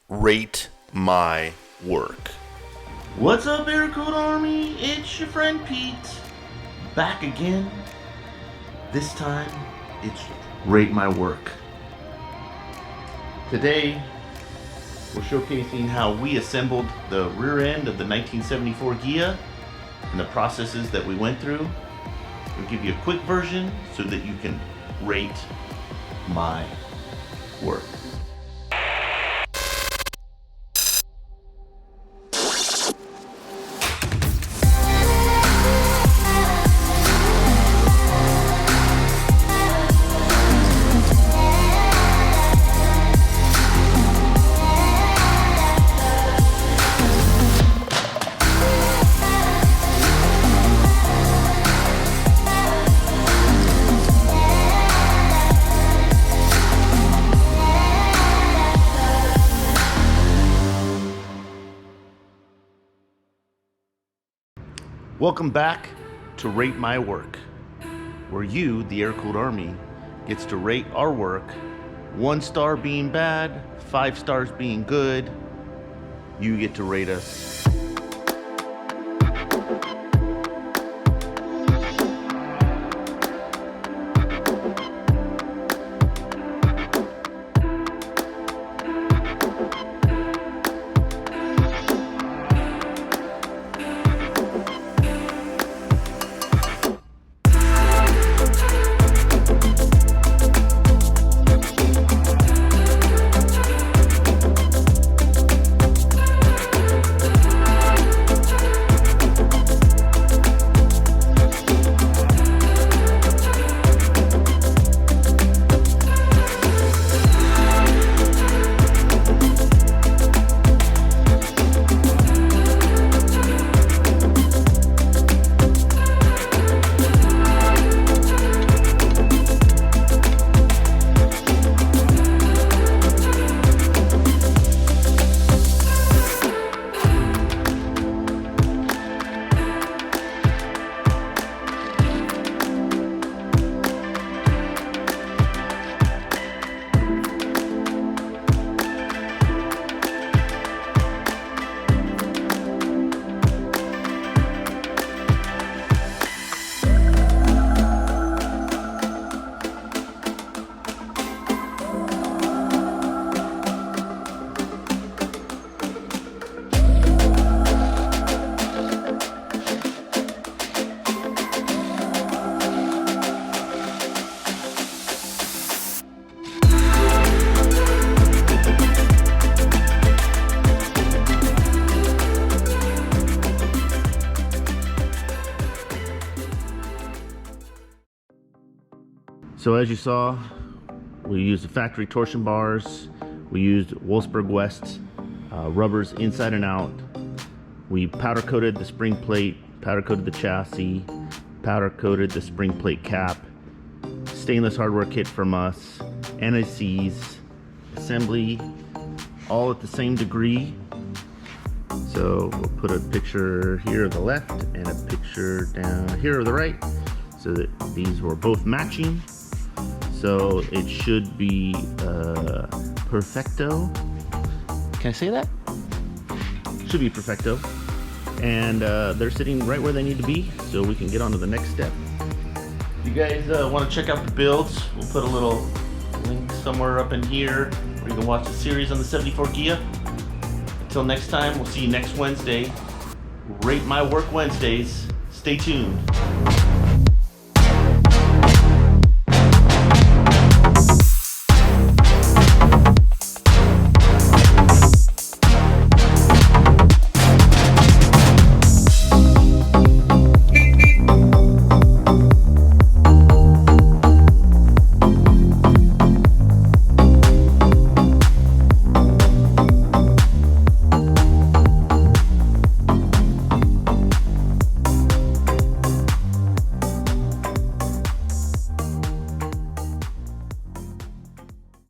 rate my work. What's up, AirkewldArmy? It's your friend Pete, back again. This time, it's rate my work. Today, we're showcasing how we assembled the rear end of the 1974 Ghia and the processes that we went through. We'll give you a quick version so that you can rate my work. Welcome back to Rate My Work, where you, the Airkewld Army, gets to rate our work, 1 star being bad, 5 stars being good. You get to rate us. So as you saw, we used the factory torsion bars. We used Wolfsburg West rubbers inside and out. We powder coated the spring plate, powder coated the chassis, powder coated the spring plate cap, stainless hardware kit from us, NICs, assembly, all at the same degree. So we'll put a picture here of the left and a picture down here of the right, so that these were both matching. So it should be perfecto. Can I say that? Should be perfecto. And they're sitting right where they need to be, so we can get on to the next step. If you guys want to check out the builds, we'll put a little link somewhere up in here where you can watch the series on the 74 Ghia. Until next time, we'll see you next Wednesday. Rate My Work Wednesdays. Stay tuned.